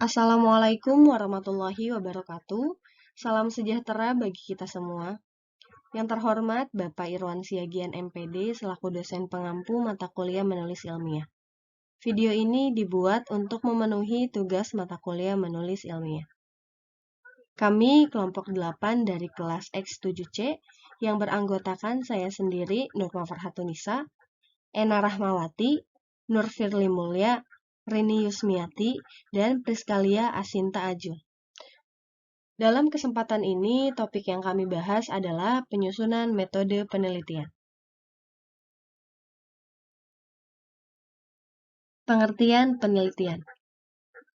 Assalamualaikum warahmatullahi wabarakatuh. Salam sejahtera bagi kita semua. Yang terhormat Bapak Irwan Siagian MPD selaku dosen pengampu mata kuliah menulis ilmiah. Video ini dibuat untuk memenuhi tugas mata kuliah menulis ilmiah. Kami kelompok 8 dari kelas X7C yang beranggotakan saya sendiri, Nurma Farhatunisa, Ena Rahmawati, Nur Firly Mulya, Rini Yusmiati, dan Priskalia Asinta Ajul. Dalam kesempatan ini, topik yang kami bahas adalah penyusunan metode penelitian. Pengertian penelitian.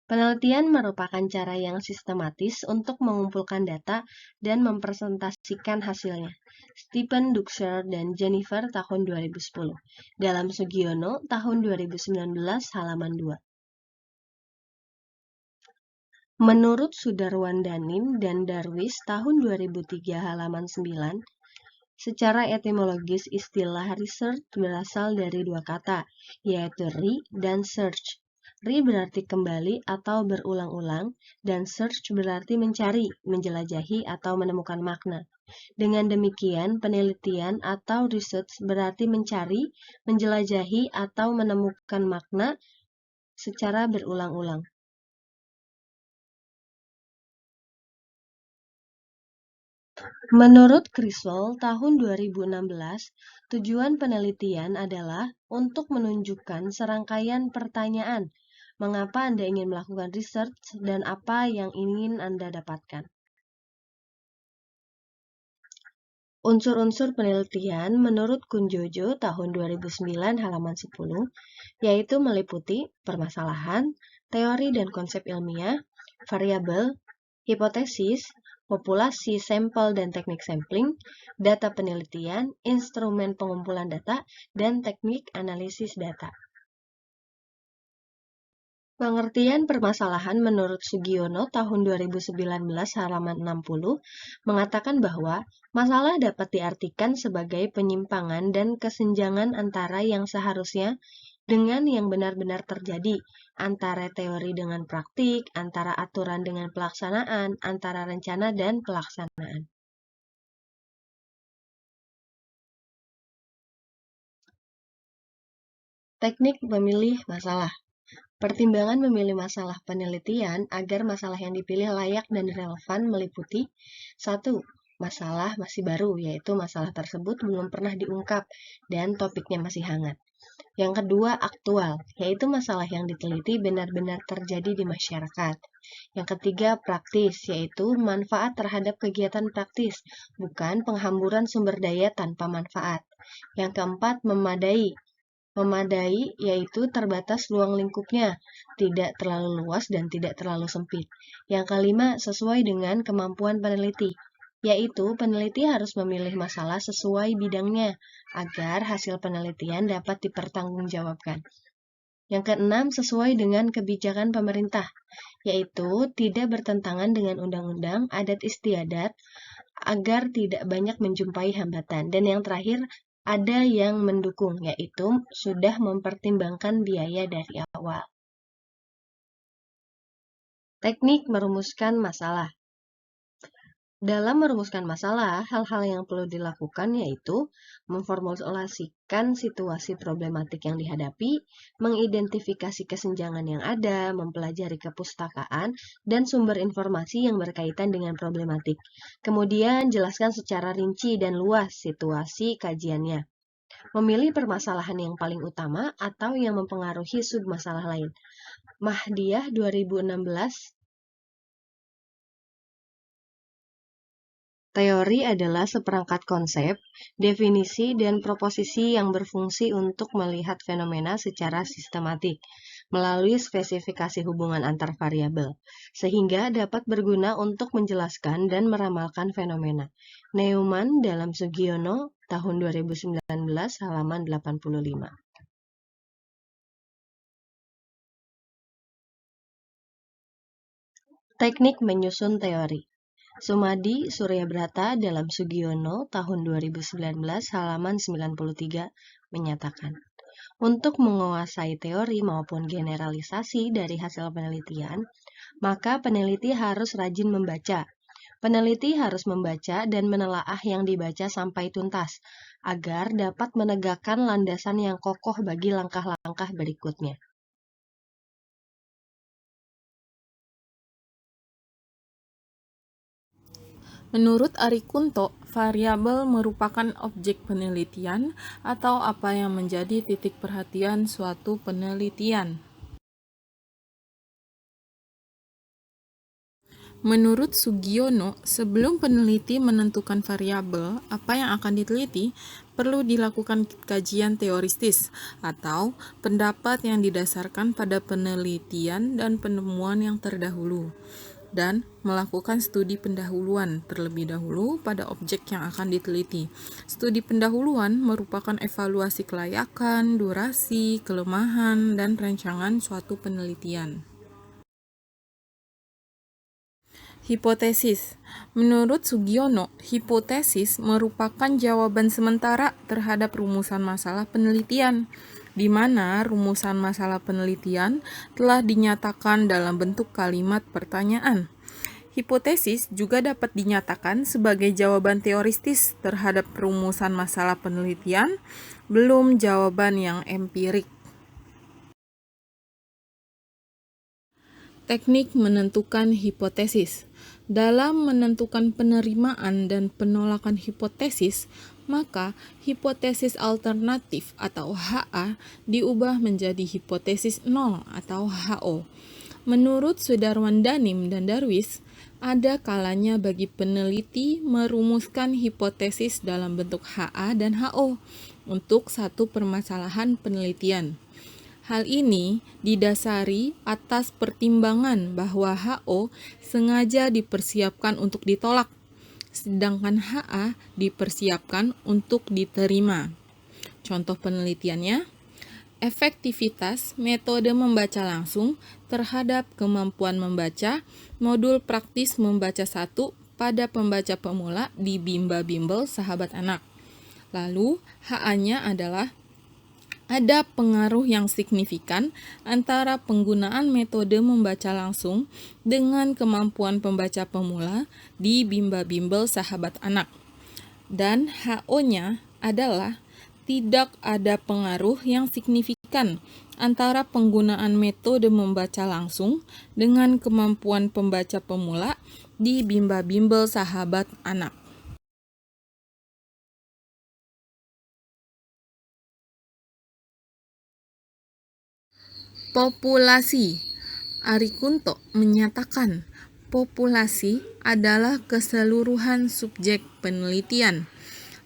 Penelitian merupakan cara yang sistematis untuk mengumpulkan data dan mempresentasikan hasilnya. Stephen Duxer dan Jennifer tahun 2010. Dalam Sugiono tahun 2019 halaman 2. Menurut Sudarwandanim dan Darwis tahun 2003 halaman 9, secara etimologis istilah research berasal dari dua kata, yaitu re dan search. Re berarti kembali atau berulang-ulang, dan search berarti mencari, menjelajahi, atau menemukan makna. Dengan demikian, penelitian atau research berarti mencari, menjelajahi, atau menemukan makna secara berulang-ulang. Menurut Criswell tahun 2016, tujuan penelitian adalah untuk menunjukkan serangkaian pertanyaan, mengapa Anda ingin melakukan research dan apa yang ingin Anda dapatkan. Unsur-unsur penelitian menurut Kunjojo tahun 2009 halaman 10, yaitu meliputi permasalahan, teori dan konsep ilmiah, variabel, hipotesis, populasi, sampel dan teknik sampling, data penelitian, instrumen pengumpulan data, dan teknik analisis data. Pengertian permasalahan menurut Sugiono tahun 2019 halaman 60 mengatakan bahwa masalah dapat diartikan sebagai penyimpangan dan kesenjangan antara yang seharusnya dengan yang benar-benar terjadi, antara teori dengan praktik, antara aturan dengan pelaksanaan, antara rencana dan pelaksanaan. Teknik memilih masalah. Pertimbangan memilih masalah penelitian agar masalah yang dipilih layak dan relevan meliputi 1. Masalah masih baru, yaitu masalah tersebut belum pernah diungkap dan topiknya masih hangat. Yang kedua, aktual, yaitu masalah yang diteliti benar-benar terjadi di masyarakat. Yang ketiga, praktis, yaitu manfaat terhadap kegiatan praktis, bukan penghamburan sumber daya tanpa manfaat. Yang keempat, memadai. Memadai yaitu terbatas ruang lingkupnya, tidak terlalu luas dan tidak terlalu sempit. Yang kelima, sesuai dengan kemampuan peneliti, yaitu peneliti harus memilih masalah sesuai bidangnya agar hasil penelitian dapat dipertanggungjawabkan. Yang keenam, sesuai dengan kebijakan pemerintah, yaitu tidak bertentangan dengan undang-undang, adat istiadat, agar tidak banyak menjumpai hambatan. Dan yang terakhir, ada yang mendukung, yaitu sudah mempertimbangkan biaya dari awal. Teknik merumuskan masalah. Dalam merumuskan masalah, hal-hal yang perlu dilakukan yaitu memformulasikan situasi problematik yang dihadapi, mengidentifikasi kesenjangan yang ada, mempelajari kepustakaan, dan sumber informasi yang berkaitan dengan problematik. Kemudian, jelaskan secara rinci dan luas situasi kajiannya. Memilih permasalahan yang paling utama atau yang mempengaruhi submasalah lain. Mahdiah 2016. Teori adalah seperangkat konsep, definisi, dan proposisi yang berfungsi untuk melihat fenomena secara sistematik melalui spesifikasi hubungan antar variabel, sehingga dapat berguna untuk menjelaskan dan meramalkan fenomena. Neumann dalam Sugiono tahun 2019 halaman 85. Teknik menyusun teori. Sumadi Suryabrata dalam Sugiono tahun 2019 halaman 93 menyatakan, Untuk menguasai teori maupun generalisasi dari hasil penelitian, maka peneliti harus rajin membaca. Peneliti harus membaca dan menelaah yang dibaca sampai tuntas, agar dapat menegakkan landasan yang kokoh bagi langkah-langkah berikutnya. Menurut Arikunto, variabel merupakan objek penelitian atau apa yang menjadi titik perhatian suatu penelitian. Menurut Sugiono, sebelum peneliti menentukan variabel apa yang akan diteliti, perlu dilakukan kajian teoristis atau pendapat yang didasarkan pada penelitian dan penemuan yang terdahulu, dan melakukan studi pendahuluan terlebih dahulu pada objek yang akan diteliti. Studi pendahuluan merupakan evaluasi kelayakan, durasi, kelemahan, dan rancangan suatu penelitian. Hipotesis. Menurut Sugiono, hipotesis merupakan jawaban sementara terhadap rumusan masalah penelitian, di mana rumusan masalah penelitian telah dinyatakan dalam bentuk kalimat pertanyaan. Hipotesis juga dapat dinyatakan sebagai jawaban teoristis terhadap rumusan masalah penelitian, belum jawaban yang empirik. Teknik menentukan hipotesis. Dalam menentukan penerimaan dan penolakan hipotesis, maka hipotesis alternatif atau HA diubah menjadi hipotesis nol atau HO. Menurut Sudarwan Danim dan Darwis, ada kalanya bagi peneliti merumuskan hipotesis dalam bentuk HA dan HO untuk satu permasalahan penelitian. Hal ini didasari atas pertimbangan bahwa HO sengaja dipersiapkan untuk ditolak, sedangkan HA dipersiapkan untuk diterima. Contoh penelitiannya, efektivitas metode membaca langsung terhadap kemampuan membaca modul praktis membaca 1 pada pembaca pemula di Bimba-Bimbel Sahabat Anak. Lalu, HA-nya adalah ada pengaruh yang signifikan antara penggunaan metode membaca langsung dengan kemampuan pembaca pemula di Bimba-Bimbel Sahabat Anak. Dan HO-nya adalah tidak ada pengaruh yang signifikan antara penggunaan metode membaca langsung dengan kemampuan pembaca pemula di Bimba-Bimbel Sahabat Anak. Populasi. Arikunto menyatakan populasi adalah keseluruhan subjek penelitian.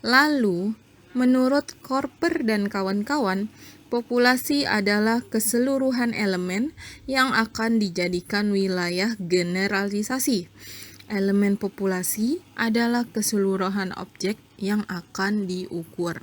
Lalu, menurut Korper dan kawan-kawan, populasi adalah keseluruhan elemen yang akan dijadikan wilayah generalisasi. Elemen populasi adalah keseluruhan objek yang akan diukur.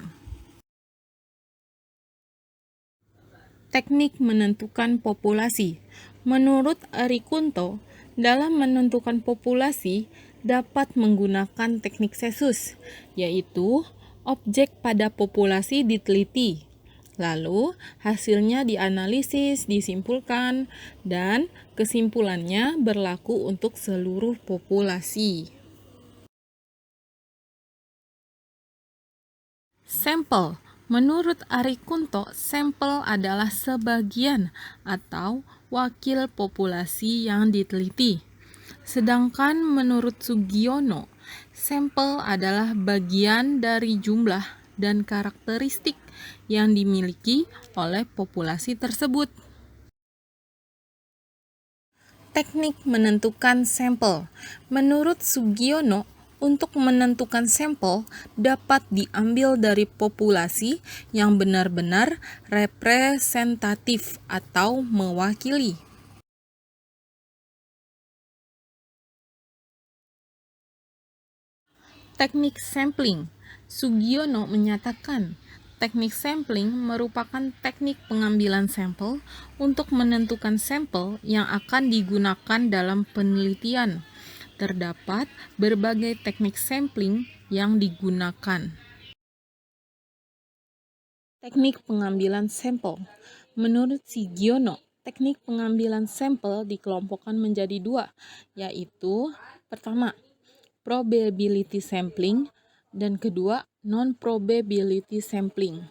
Teknik menentukan populasi. Menurut Arikunto, dalam menentukan populasi dapat menggunakan teknik sensus, yaitu objek pada populasi diteliti, lalu hasilnya dianalisis, disimpulkan, dan kesimpulannya berlaku untuk seluruh populasi. Sampel. Menurut Arikunto, sampel adalah sebagian atau wakil populasi yang diteliti. Sedangkan menurut Sugiono, sampel adalah bagian dari jumlah dan karakteristik yang dimiliki oleh populasi tersebut. Teknik menentukan sampel. Menurut Sugiono, untuk menentukan sampel dapat diambil dari populasi yang benar-benar representatif atau mewakili. Teknik sampling. Sugiono menyatakan teknik sampling merupakan teknik pengambilan sampel untuk menentukan sampel yang akan digunakan dalam penelitian. Terdapat berbagai teknik sampling yang digunakan. Teknik pengambilan sampel. Menurut Sugiono, teknik pengambilan sampel dikelompokkan menjadi dua, yaitu pertama, probability sampling, dan kedua, non-probability sampling.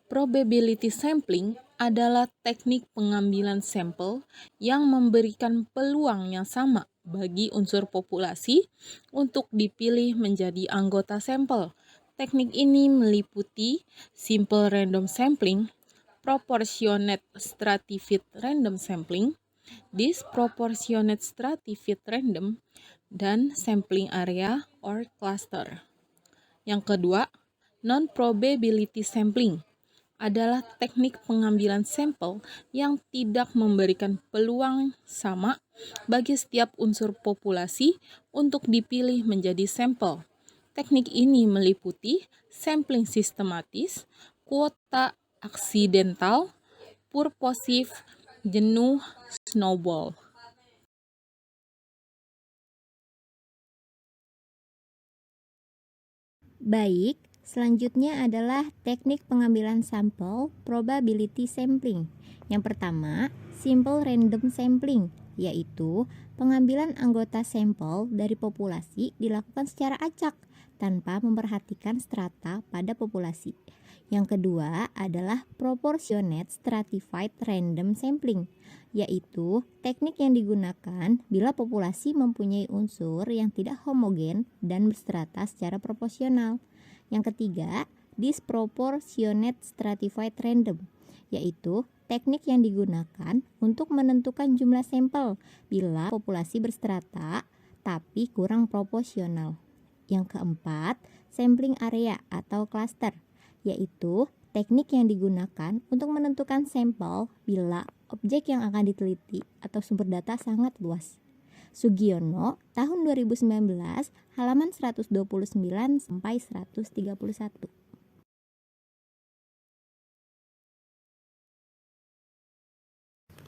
Probability sampling adalah teknik pengambilan sampel yang memberikan peluang yang sama bagi unsur populasi untuk dipilih menjadi anggota sampel. Teknik ini meliputi simple random sampling, proportionate stratified random sampling, disproportionate stratified random, dan sampling area or cluster. Yang kedua, non-probability sampling adalah teknik pengambilan sampel yang tidak memberikan peluang sama bagi setiap unsur populasi untuk dipilih menjadi sampel. Teknik ini meliputi sampling sistematis, kuota aksidental, purposive, jenuh, snowball. Baik, selanjutnya adalah teknik pengambilan sampel probability sampling. Yang pertama, simple random sampling, yaitu pengambilan anggota sampel dari populasi dilakukan secara acak tanpa memperhatikan strata pada populasi. Yang kedua adalah proportionate stratified random sampling, yaitu teknik yang digunakan bila populasi mempunyai unsur yang tidak homogen dan berstrata secara proporsional. Yang ketiga, disproportionate stratified random, yaitu teknik yang digunakan untuk menentukan jumlah sampel bila populasi berstrata tapi kurang proporsional. Yang keempat, sampling area atau cluster, yaitu teknik yang digunakan untuk menentukan sampel bila objek yang akan diteliti atau sumber data sangat luas. Sugiono, tahun 2019, halaman 129 sampai 131.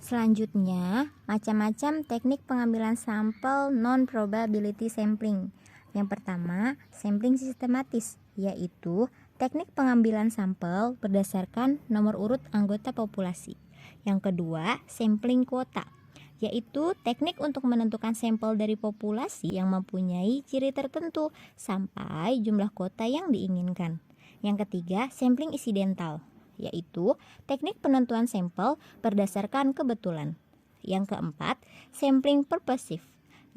Selanjutnya, macam-macam teknik pengambilan sampel non-probability sampling. Yang pertama, sampling sistematis, yaitu teknik pengambilan sampel berdasarkan nomor urut anggota populasi. Yang kedua, sampling kuota, yaitu teknik untuk menentukan sampel dari populasi yang mempunyai ciri tertentu sampai jumlah kuota yang diinginkan. Yang ketiga, sampling insidental, yaitu teknik penentuan sampel berdasarkan kebetulan. Yang keempat, sampling purposive,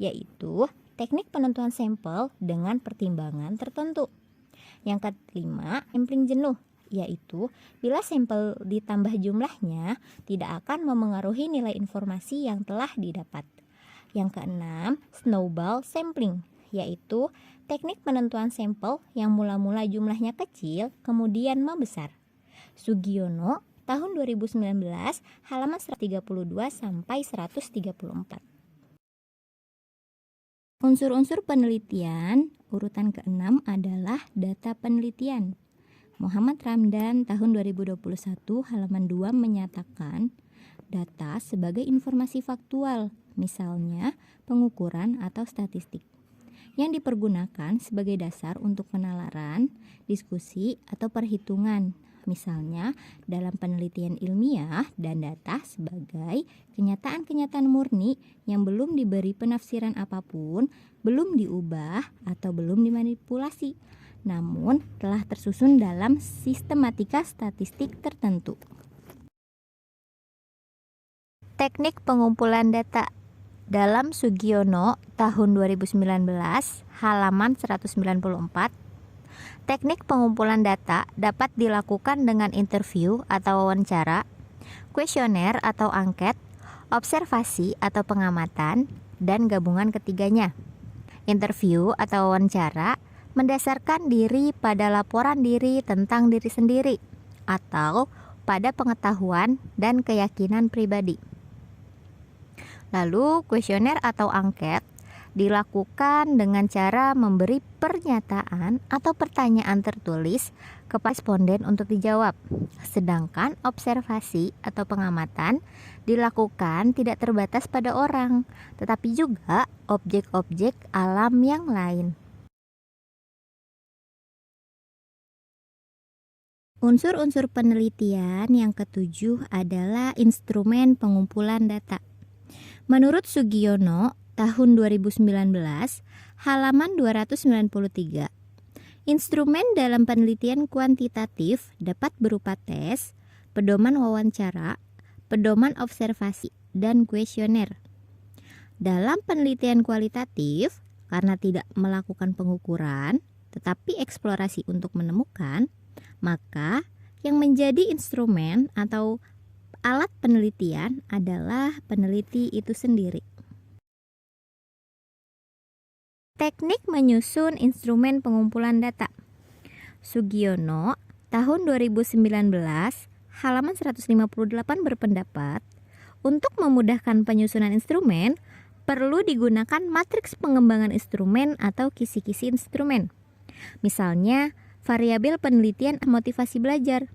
yaitu teknik penentuan sampel dengan pertimbangan tertentu. Yang kelima, sampling jenuh, yaitu bila sampel ditambah jumlahnya tidak akan memengaruhi nilai informasi yang telah didapat. Yang keenam, snowball sampling, yaitu teknik penentuan sampel yang mula-mula jumlahnya kecil kemudian membesar. Sugiono, tahun 2019, halaman 132 sampai 134. Unsur-unsur penelitian, urutan ke-6 adalah data penelitian. Muhammad Ramdan tahun 2021 halaman 2 menyatakan data sebagai informasi faktual, misalnya pengukuran atau statistik, yang dipergunakan sebagai dasar untuk penalaran, diskusi, atau perhitungan, misalnya dalam penelitian ilmiah, dan data sebagai kenyataan-kenyataan murni yang belum diberi penafsiran apapun, belum diubah atau belum dimanipulasi, namun telah tersusun dalam sistematika statistik tertentu. Teknik pengumpulan data dalam Sugiono tahun 2019 halaman 194. Teknik pengumpulan data dapat dilakukan dengan interview atau wawancara, kuesioner atau angket, observasi atau pengamatan, dan gabungan ketiganya. Interview atau wawancara mendasarkan diri pada laporan diri tentang diri sendiri atau pada pengetahuan dan keyakinan pribadi. Lalu, kuesioner atau angket dilakukan dengan cara memberi pernyataan atau pertanyaan tertulis kepada responden untuk dijawab. Sedangkan observasi atau pengamatan dilakukan tidak terbatas pada orang, tetapi juga objek-objek alam yang lain. Unsur-unsur penelitian yang ketujuh adalah instrumen pengumpulan data. Menurut Sugiono, tahun 2019, halaman 293, instrumen dalam penelitian kuantitatif dapat berupa tes, pedoman wawancara, pedoman observasi, dan kuesioner. Dalam penelitian kualitatif, karena tidak melakukan pengukuran, tetapi eksplorasi untuk menemukan, maka yang menjadi instrumen atau alat penelitian adalah peneliti itu sendiri. Teknik menyusun instrumen pengumpulan data. Sugiono, tahun 2019, halaman 158 berpendapat, untuk memudahkan penyusunan instrumen, perlu digunakan matriks pengembangan instrumen atau kisi-kisi instrumen. Misalnya, variabel penelitian motivasi belajar.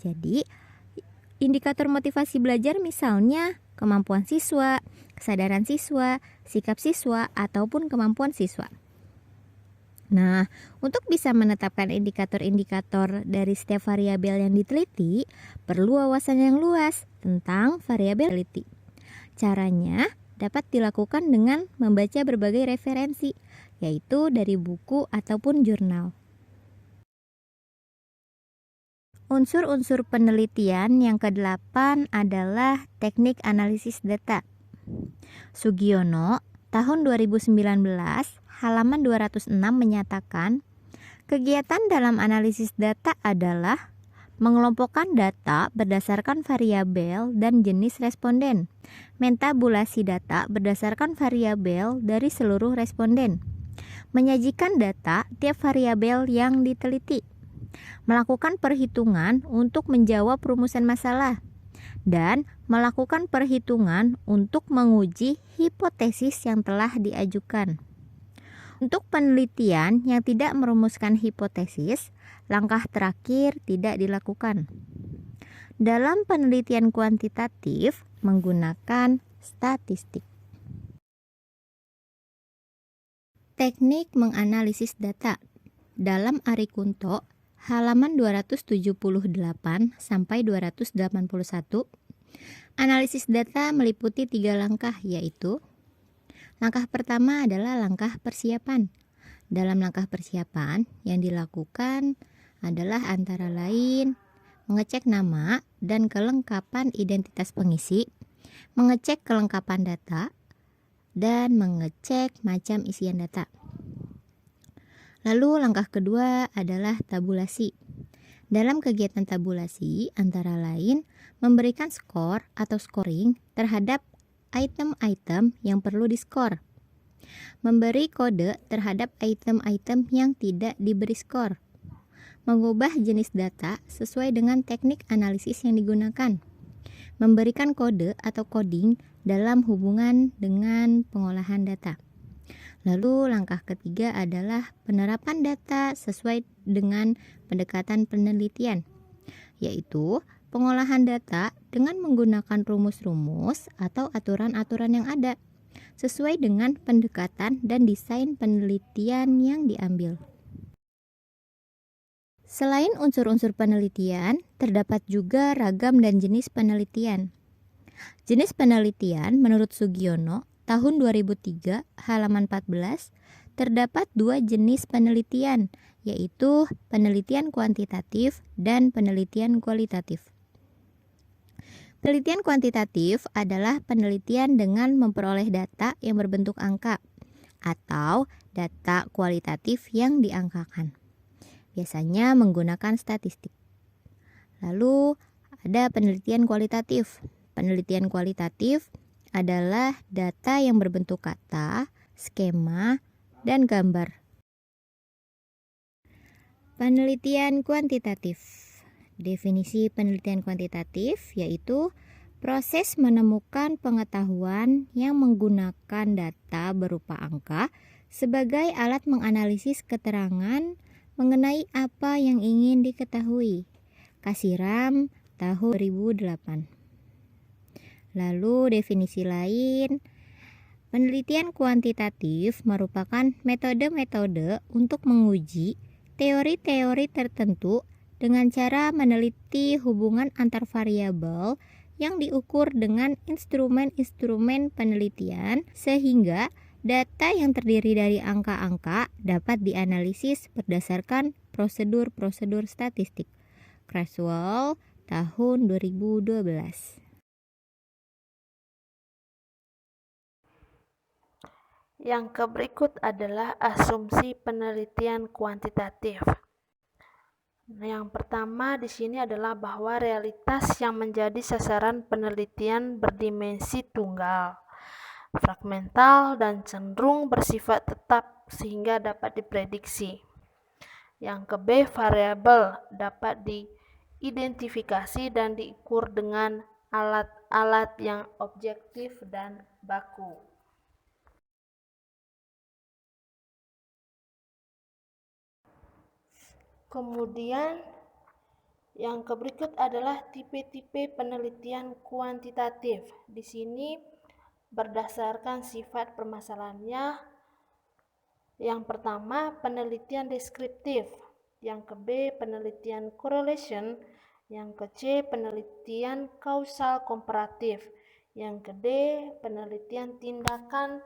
Jadi, indikator motivasi belajar misalnya kemampuan siswa, kesadaran siswa, sikap siswa, ataupun kemampuan siswa. Nah, untuk bisa menetapkan indikator-indikator dari setiap variabel yang diteliti, perlu wawasan yang luas tentang variabel teliti. Caranya dapat dilakukan dengan membaca berbagai referensi, yaitu dari buku ataupun jurnal. Unsur-unsur penelitian yang ke-8 adalah teknik analisis data. Sugiono, tahun 2019, halaman 206 menyatakan, kegiatan dalam analisis data adalah mengelompokkan data berdasarkan variabel dan jenis responden, mentabulasi data berdasarkan variabel dari seluruh responden, menyajikan data tiap variabel yang diteliti, melakukan perhitungan untuk menjawab rumusan masalah, dan melakukan perhitungan untuk menguji hipotesis yang telah diajukan. Untuk penelitian yang tidak merumuskan hipotesis, langkah terakhir tidak dilakukan. Dalam penelitian kuantitatif menggunakan statistik. Teknik menganalisis data. Dalam Arikunto, halaman 278 sampai 281, analisis data meliputi 3 langkah, yaitu langkah pertama adalah langkah persiapan. Dalam langkah persiapan yang dilakukan adalah antara lain mengecek nama dan kelengkapan identitas pengisi, mengecek kelengkapan data, dan mengecek macam isian data. Lalu langkah kedua adalah tabulasi. Dalam kegiatan tabulasi antara lain memberikan skor atau scoring terhadap item-item yang perlu diskor, memberi kode terhadap item-item yang tidak diberi skor, mengubah jenis data sesuai dengan teknik analisis yang digunakan, memberikan kode atau coding dalam hubungan dengan pengolahan data. Lalu langkah ketiga adalah penerapan data sesuai dengan pendekatan penelitian, yaitu pengolahan data dengan menggunakan rumus-rumus atau aturan-aturan yang ada, sesuai dengan pendekatan dan desain penelitian yang diambil. Selain unsur-unsur penelitian, terdapat juga ragam dan jenis penelitian. Jenis penelitian menurut Sugiono, tahun 2003, halaman 14, terdapat 2 jenis penelitian, yaitu penelitian kuantitatif dan penelitian kualitatif. Penelitian kuantitatif adalah penelitian dengan memperoleh data yang berbentuk angka atau data kualitatif yang diangkakan, biasanya menggunakan statistik. Lalu ada penelitian kualitatif. Penelitian kualitatif adalah data yang berbentuk kata, skema, dan gambar. Penelitian kuantitatif. Definisi penelitian kuantitatif yaitu proses menemukan pengetahuan yang menggunakan data berupa angka sebagai alat menganalisis keterangan mengenai apa yang ingin diketahui. Kasiram, tahun 2008. Lalu definisi lain, penelitian kuantitatif merupakan metode-metode untuk menguji teori-teori tertentu dengan cara meneliti hubungan antar variabel yang diukur dengan instrumen-instrumen penelitian sehingga data yang terdiri dari angka-angka dapat dianalisis berdasarkan prosedur-prosedur statistik. Creswell tahun 2012. Yang berikut adalah asumsi penelitian kuantitatif. Yang pertama di sini adalah bahwa realitas yang menjadi sasaran penelitian berdimensi tunggal, fragmental, dan cenderung bersifat tetap sehingga dapat diprediksi. Yang B, variabel dapat diidentifikasi dan diukur dengan alat-alat yang objektif dan baku. Kemudian yang berikut adalah tipe-tipe penelitian kuantitatif. Di sini berdasarkan sifat permasalahannya. Yang pertama, penelitian deskriptif. Yang B, penelitian correlation. Yang C, penelitian kausal komparatif. Yang D, penelitian tindakan.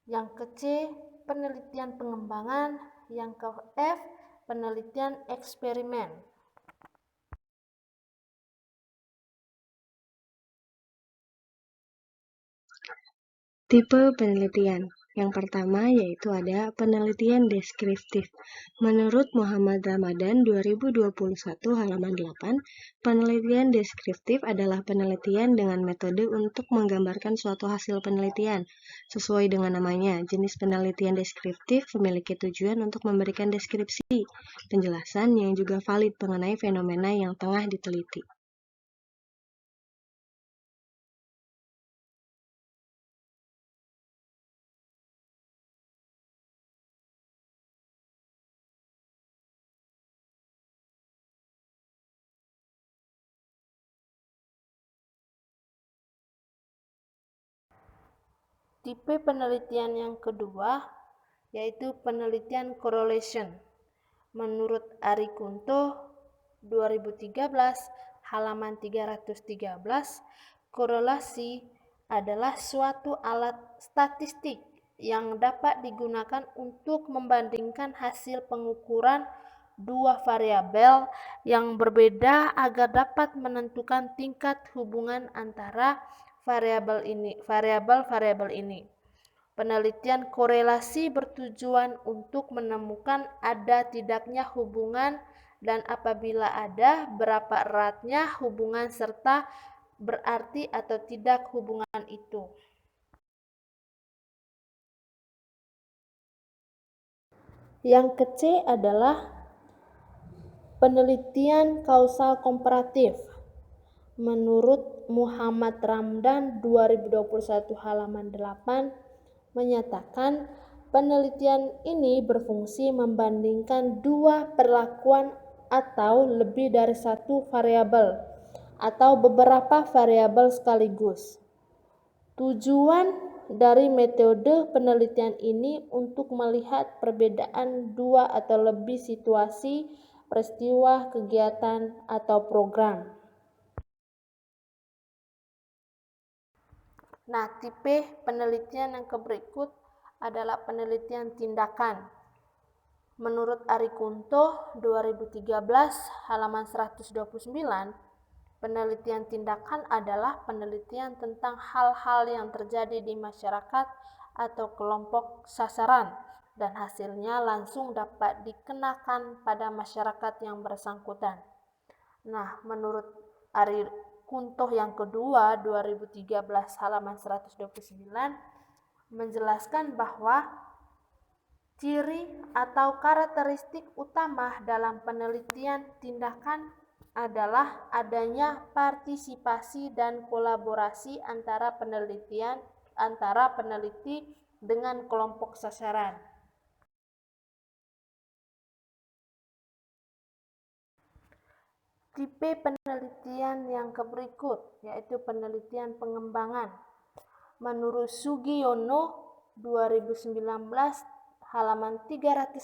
Yang C, penelitian pengembangan. Yang F, penelitian eksperimen. Tipe penelitian. Yang pertama yaitu ada penelitian deskriptif. Menurut Muhammad Ramadan 2021 halaman 8, penelitian deskriptif adalah penelitian dengan metode untuk menggambarkan suatu hasil penelitian. Sesuai dengan namanya, jenis penelitian deskriptif memiliki tujuan untuk memberikan deskripsi, penjelasan yang juga valid mengenai fenomena yang tengah diteliti. Tipe penelitian yang kedua yaitu penelitian correlation. Menurut Ari Kunto 2013 halaman 313, korelasi adalah suatu alat statistik yang dapat digunakan untuk membandingkan hasil pengukuran dua variabel yang berbeda agar dapat menentukan tingkat hubungan antara variabel-variabel ini. Penelitian korelasi bertujuan untuk menemukan ada tidaknya hubungan dan apabila ada, berapa eratnya hubungan serta berarti atau tidak hubungan itu. Yang C adalah penelitian kausal komparatif. Menurut Muhammad Ramdan 2021 halaman 8 menyatakan penelitian ini berfungsi membandingkan dua perlakuan atau lebih dari satu variabel atau beberapa variabel sekaligus. Tujuan dari metode penelitian ini untuk melihat perbedaan dua atau lebih situasi, peristiwa, kegiatan, atau program. Nah, tipe penelitian yang berikut adalah penelitian tindakan. Menurut Ari Kunto 2013 halaman 129, penelitian tindakan adalah penelitian tentang hal-hal yang terjadi di masyarakat atau kelompok sasaran dan hasilnya langsung dapat dikenakan pada masyarakat yang bersangkutan. Nah, menurut Ari Kunto yang kedua 2013 halaman 129 menjelaskan bahwa ciri atau karakteristik utama dalam penelitian tindakan adalah adanya partisipasi dan kolaborasi antara peneliti dengan kelompok sasaran. Tipe penelitian yang berikut yaitu penelitian pengembangan. Menurut Sugiono 2019 halaman 396,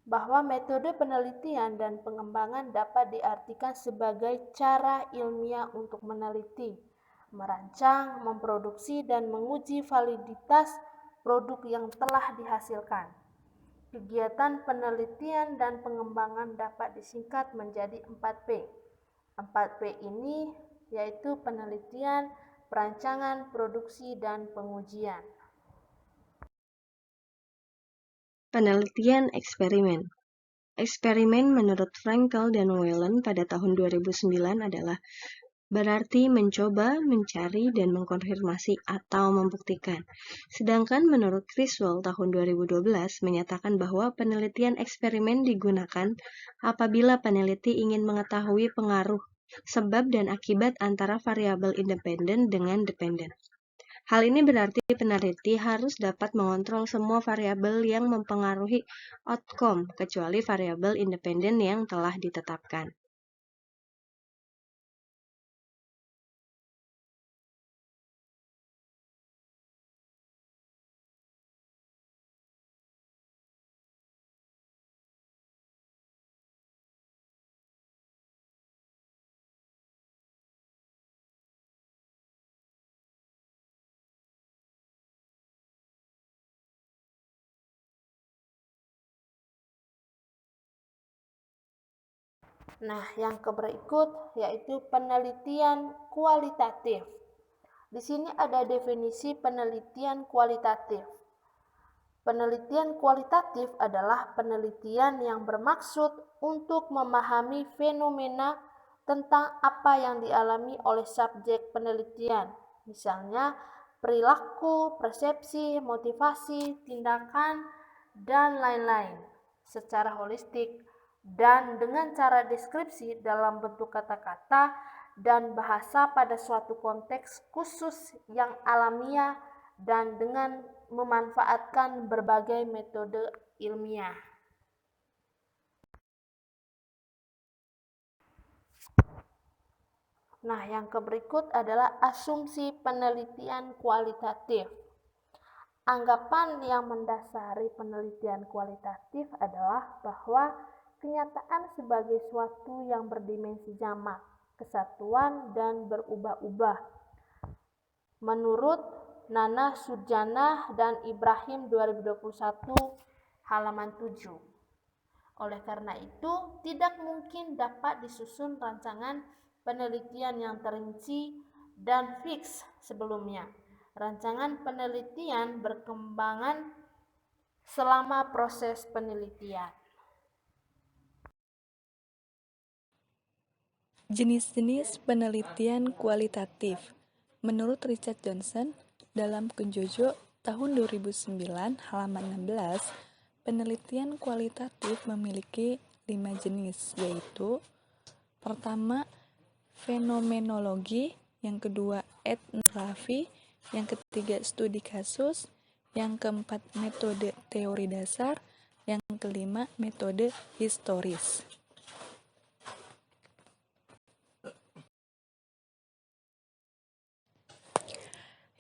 bahwa metode penelitian dan pengembangan dapat diartikan sebagai cara ilmiah untuk meneliti, merancang, memproduksi, dan menguji validitas produk yang telah dihasilkan. Kegiatan penelitian dan pengembangan dapat disingkat menjadi 4P. 4P ini yaitu penelitian, perancangan, produksi, dan pengujian. Penelitian eksperimen. Eksperimen menurut Frankel dan Whelan pada tahun 2009 adalah berarti mencoba, mencari, dan mengkonfirmasi atau membuktikan. Sedangkan menurut Criswell tahun 2012 menyatakan bahwa penelitian eksperimen digunakan apabila peneliti ingin mengetahui pengaruh, sebab dan akibat antara variabel independen dengan dependen. Hal ini berarti peneliti harus dapat mengontrol semua variabel yang mempengaruhi outcome, kecuali variabel independen yang telah ditetapkan. Nah, yang berikut yaitu penelitian kualitatif. Di sini ada definisi penelitian kualitatif. Penelitian kualitatif adalah penelitian yang bermaksud untuk memahami fenomena tentang apa yang dialami oleh subjek penelitian, misalnya perilaku, persepsi, motivasi, tindakan, dan lain-lain, secara holistik dan dengan cara deskripsi dalam bentuk kata-kata dan bahasa pada suatu konteks khusus yang alamiah dan dengan memanfaatkan berbagai metode ilmiah. Nah, yang berikut adalah asumsi penelitian kualitatif. Anggapan yang mendasari penelitian kualitatif adalah bahwa kenyataan sebagai suatu yang berdimensi jamak, kesatuan, dan berubah-ubah. Menurut Nana Sujana dan Ibrahim 2021 halaman 7. Oleh karena itu, tidak mungkin dapat disusun rancangan penelitian yang terinci dan fix sebelumnya. Rancangan penelitian berkembangan selama proses penelitian. Jenis-jenis penelitian kualitatif. Menurut Richard Johnson, dalam Kunjojo tahun 2009 halaman 16, penelitian kualitatif memiliki 5 jenis, yaitu pertama, fenomenologi, yang kedua, etnografi, yang ketiga, studi kasus, yang keempat, metode teori dasar, yang kelima, metode historis.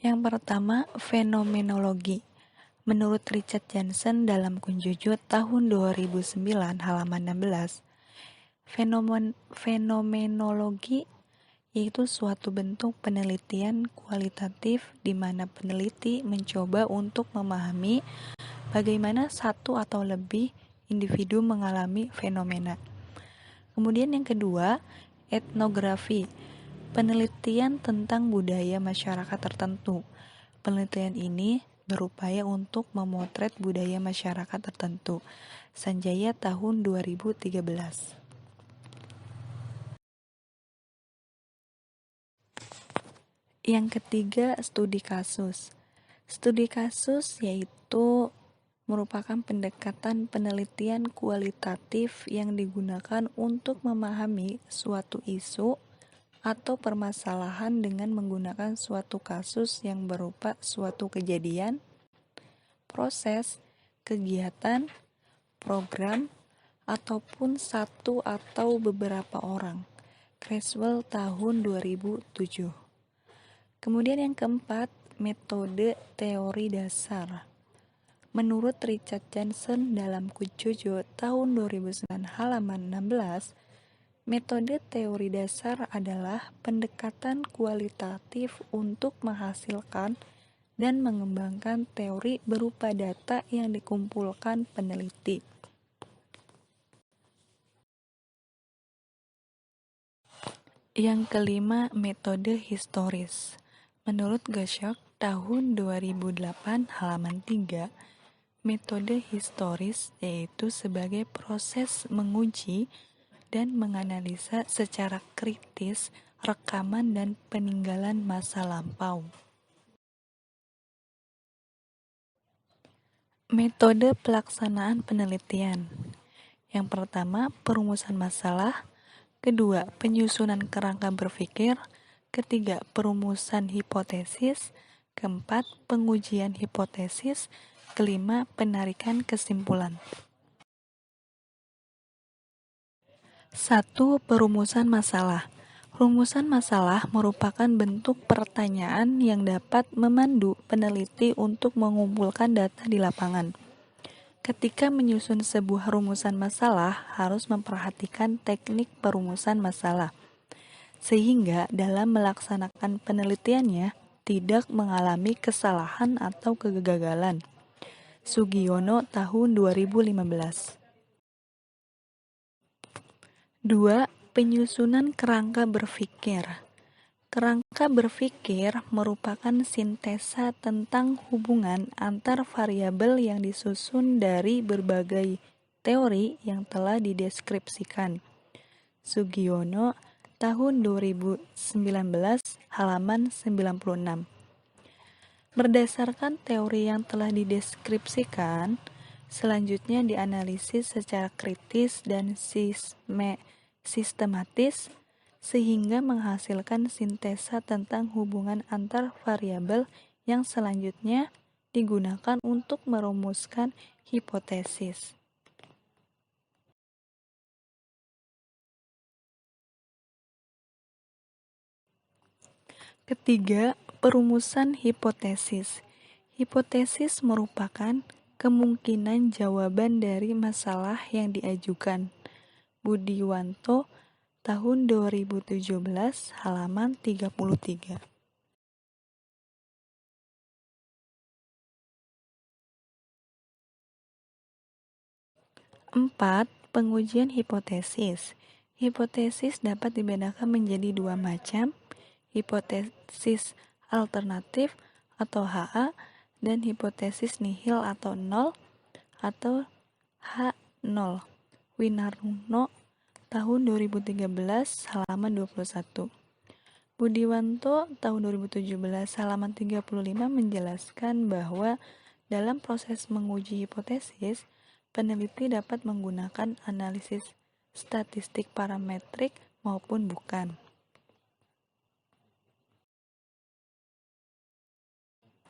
Yang pertama, fenomenologi. Menurut Richard Johnson dalam Kunjojo tahun 2009 halaman 16, fenomenologi yaitu suatu bentuk penelitian kualitatif di mana peneliti mencoba untuk memahami bagaimana satu atau lebih individu mengalami fenomena. Kemudian yang kedua, etnografi. Penelitian tentang budaya masyarakat tertentu. Penelitian ini berupaya untuk memotret budaya masyarakat tertentu. Sanjaya tahun 2013. Yang ketiga, studi kasus. Studi kasus yaitu merupakan pendekatan penelitian kualitatif yang digunakan untuk memahami suatu isu atau permasalahan dengan menggunakan suatu kasus yang berupa suatu kejadian, proses, kegiatan, program, ataupun satu atau beberapa orang. Criswell tahun 2007. Kemudian yang keempat, metode teori dasar. Menurut Richard Johnson dalam Kujojo tahun 2009 halaman 16, metode teori dasar adalah pendekatan kualitatif untuk menghasilkan dan mengembangkan teori berupa data yang dikumpulkan peneliti. Yang kelima, metode historis. Menurut Goshok tahun 2008 halaman 3, metode historis yaitu sebagai proses menguji dan menganalisa secara kritis rekaman dan peninggalan masa lampau. Metode pelaksanaan penelitian. Yang pertama, perumusan masalah. Kedua, penyusunan kerangka berpikir. Ketiga, perumusan hipotesis. Keempat, pengujian hipotesis. Kelima, penarikan kesimpulan. 1. Perumusan masalah. Rumusan masalah merupakan bentuk pertanyaan yang dapat memandu peneliti untuk mengumpulkan data di lapangan. Ketika menyusun sebuah rumusan masalah, harus memperhatikan teknik perumusan masalah, sehingga dalam melaksanakan penelitiannya tidak mengalami kesalahan atau kegagalan. Sugiono tahun 2015. 2. Penyusunan kerangka berpikir. Kerangka berpikir merupakan sintesa tentang hubungan antar variabel yang disusun dari berbagai teori yang telah dideskripsikan. Sugiono tahun 2019 halaman 96. Berdasarkan teori yang telah dideskripsikan, selanjutnya dianalisis secara kritis dan sistematis sehingga menghasilkan sintesa tentang hubungan antar variabel yang selanjutnya digunakan untuk merumuskan hipotesis. Ketiga, perumusan hipotesis. Hipotesis merupakan kemungkinan jawaban dari masalah yang diajukan. Budiwanto tahun 2017 halaman 33. 4. Pengujian hipotesis. Hipotesis dapat dibedakan menjadi dua macam, hipotesis alternatif atau HA dan hipotesis nihil atau nol atau H0. Winarno tahun 2013 halaman 21. Budiwanto tahun 2017 halaman 35 menjelaskan bahwa dalam proses menguji hipotesis, peneliti dapat menggunakan analisis statistik parametrik maupun bukan.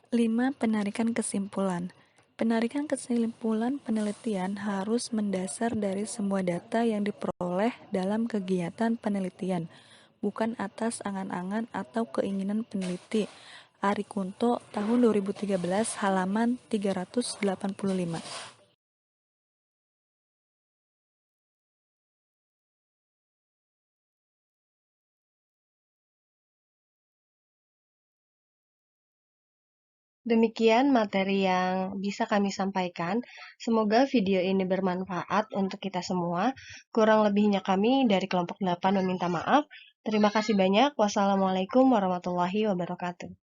5. Penarikan kesimpulan. Penarikan kesimpulan penelitian harus mendasar dari semua data yang diperoleh dalam kegiatan penelitian, bukan atas angan-angan atau keinginan peneliti. Ari Kunto tahun 2013 halaman 385. Demikian materi yang bisa kami sampaikan. Semoga video ini bermanfaat untuk kita semua. Kurang lebihnya kami dari kelompok 8 meminta maaf. Terima kasih banyak. Wassalamualaikum warahmatullahi wabarakatuh.